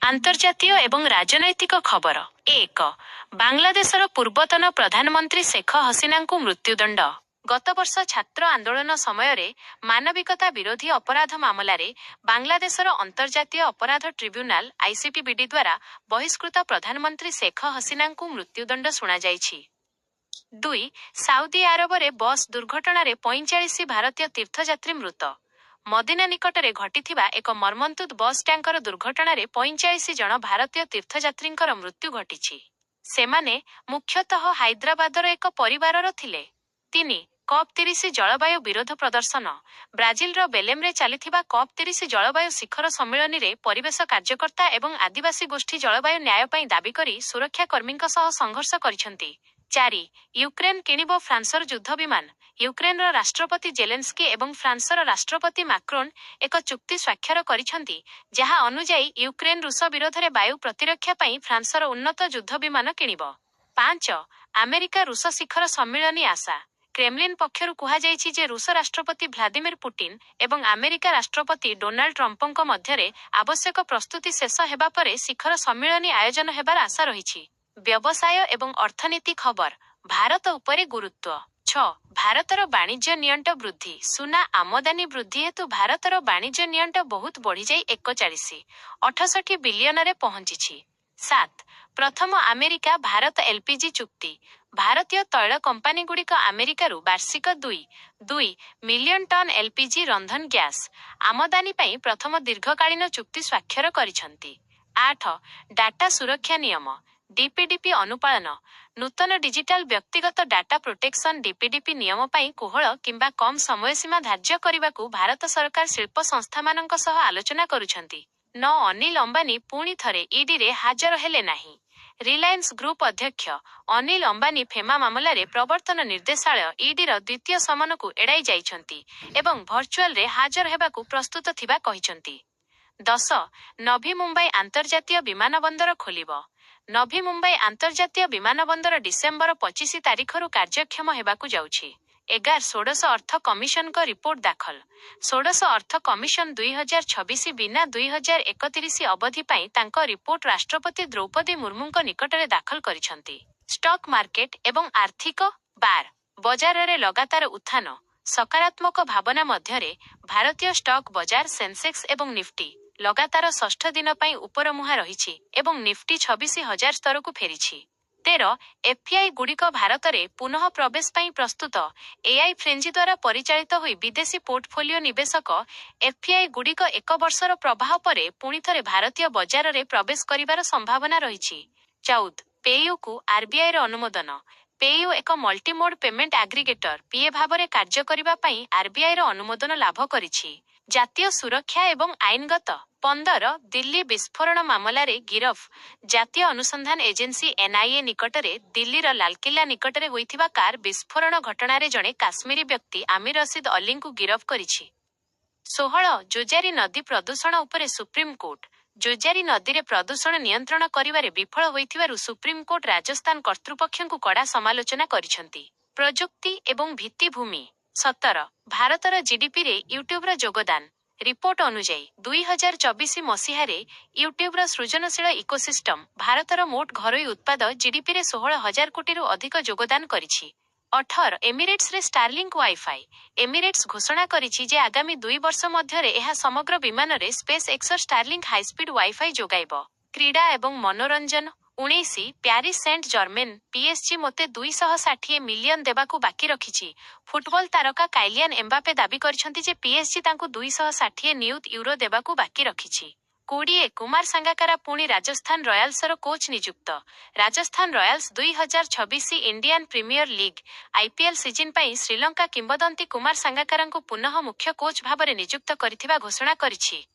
आंतर्जातीय एवं राजनैतिक खबर। 1. बांग्लादेशर पूर्वतन प्रधानमंत्री शेख हसीना को मृत्युदंड। गत वर्ष छात्र आंदोलन समय मानविकता विरोधी अपराध मामलें बांग्लादेशर अंतर्जातीय अपराध ट्रिब्यूनाल आईसीटीबीडी द्वारा बहिष्कृत प्रधानमंत्री शेख हसीना को मृत्युदंड शुणा जाइछि। 2. साउदी आरब रे बस दुर्घटन 45 भारतीय तीर्थयात्री मृत। मदिना निकटरे घटिथिबा एक मर्मन्तुद बस ट्यांकर दुर्घटन 45 जन भारतीय तीर्थयात्री मृत्यु घटिछि। सेमाने मुख्यतः हैदराबादर एक परिवारर थिले। 3. कप 30 जलवायु विरोध प्रदर्शन। ब्राजिलर बेलेम्रे चलिथिबा कप 30 जलवायु शिखर सम्मेलन रे परिवेश कार्यकर्ता एवं आदिवासी गोष्ठी जलवायु न्याय पई दाबी करी सुरक्षाकर्मी सह संघर्ष करिसेंति। 4. यूक्रेन किणिब फ्रांसर युद्ध विमान। यूक्रेनर राष्ट्रपति जेलेन्स्की एवं फ्रांसर राष्ट्रपति माक्रोन एक चुक्ति स्वाक्षर करिसेंति, जहा अनुଯାयी यूक्रेन रूस विरोध में वायु प्रतिरक्षा पई फ्रांसर उन्नत युद्ध विमान किणिब। 5. अमेरिका रूस शिखर सम्मेलन आशा। क्रेमलिन पक्षर कहुଯାଇଛି जे रूस राष्ट्रपति व्लादिमिर पुटिन एवं अमेरिका राष्ट्रपति डोनाल्ड ट्रंपक मध्य आवश्यक प्रस्तुति शेष हेबा परे शिखर सम्मेलन आयोजन हेबार आशा रही। व्यवसाय एवं अर्थनीति खबर। भारत उपरे गुरुत्व। 6. भारतर वाणिज्य नियंट वृद्धि। सुना आमदानी वृद्धि हेतु भारतर वाणिज्य नियंट बहुत बढ़ी जाई 61.68 बिलियन रे पहुंची। 7. प्रथम अमेरिका भारत एलपीजी चुक्ति। भारतीय तैल कंपानी गुड़िक अमेरिकारु वार्षिक 2 मिलियन टन एलपीजी रंधन गैस आमदानी पई प्रथम दीर्घकालीन चुक्ति स्वाक्षर करिसेंति। 8. डाटा सुरक्षा नियम डीपीडीपी अनुपालन। नूतन डिजिटल व्यक्तिगत डाटा प्रोटेक्शन डीपीडीपी नियम पई कोहल किंबा कम समय सीमा धार्य करने भारत सरकार शिल्प संस्था मानक सह आलोचना करुछंती। 9. अनिल अंबानी पुणी थरे ईडी रे हाजर हेले नाही। रिलायंस ग्रुप अध्यक्ष अनिल अंबानी फेमा मामला रे प्रवर्तन निर्देशालय ईडी रो द्वितीय समन को एड़ाई जाइछंती एवं वर्चुअल रे हाजर हेबाकू प्रस्तुत थिबा कहिछंती। 10. नवी मुंबई अंतर्जातीय विमानबंदर खोलिब। नवी मुंबई अंतर्जातीय विमानबंदर डिसेम्बर 25 तारिखरु कार्यक्षम हेबाकू जाउछि। 11. अर्थ कमिशन को रिपोर्ट दाखल। 16 अर्थ कमिशन 2026 बिना 2031 अवधि पाई तांको रिपोर्ट राष्ट्रपति द्रौपदी मुर्मू निकटरे दाखल करिसेंति। स्टॉक मार्केट एवं आर्थिक बजार रे लगातार उत्थान सकारात्मक भावना मध्यरे भारतीय स्टॉक बजार सेंसेक्स एवं निफ्टी लगातार षष्ठ दिन पाई ऊपर मुहां रहिछि एवं निफ्टी 26,000 स्तर को फेरिछि। 13. एफआई गुड़िक भारत में पुनः प्रवेश पाई प्रस्तुत। एआई फ्रेंजी द्वारा परिचालित हुई विदेशी पोर्टफोलियो निवेशक एफआई गुड़िक एक वर्षर प्रवाह परे पुणी थरे भारतीय बजार में प्रवेश करिवार संभावना रही। 14. पेयू को आरबीआई अनुमोदन। पेयू एक मल्टीमोड पेमेंट एग्रीगेटर पीए भाव में कार्य करिबा पई आरबीआई अनुमोदन लाभ करिछि। जातीय सुरक्षा एवं आईनगत। 15. दिल्ली विस्फोरण मामला रे गिरफ। जातीय अनुसंधान एजेंसी एनआईए निकटरे दिल्लीर लालकिल्ला निकटरे होइथिबा कार विस्फोरण घटना रे जणे काश्मीरी व्यक्ति आमिर रशीद अली को गिरफ करिछि। 16. जोजारी नदी प्रदूषण उपरे सुप्रीम कोर्ट। जोजारी नदी रे प्रदूषण नियंत्रण करिवारे विफल होइथिबारु सुप्रीम कोर्ट राजस्थान कर्तृपक्षଙ୍କୁ कड़ा समालोचना करिसेंति। प्रजुक्ति एवं भित्तिभूमि। 17. भारतर जीडीपी रे यूट्यूब रा योगदान। रिपोर्ट अनुଯାयी 2024 मसीह यूट्यूब रा सृजनशील इकोसिस्टम भारतर मोट घरोई उत्पाद जीडीपी रे 16,000 कोटी रु अधिक योगदान करिछि। 18. एमिरेट्स रे स्टारलिंक वाईफाई। एमिरेट्स घोषणा करिछि जे आगामी 2 वर्ष मध्यरे एहा समग्र विमान रे स्पेस एक्सर स्टारलिंक हाईस्पीड वाईफाई जोगाइब। क्रीड़ा एवं मनोरंजन। 19. प्यारिस सेंट जर्मेन पीएसजी मोते 260 मिलियन देबाकू बाकी रखिछि। फुटबॉल तारका काइलियन एम्बापे दाबी करिसेंति जे पीएसजी तांकू 260 नियुत यूरो देबाकू बाकी रखिछि। 20. कुमार सांगाकारा पुणी राजस्थान रॉयल्सर कोच नियुक्त। Rajasthan Royals 2026 Indian Premier League IPL season पई श्रीलंका किंबदंती कुमार सांगाकारा पुनः मुख्य कोच भाବରେ नियुक्त करिथिबा घोषणा करिछि।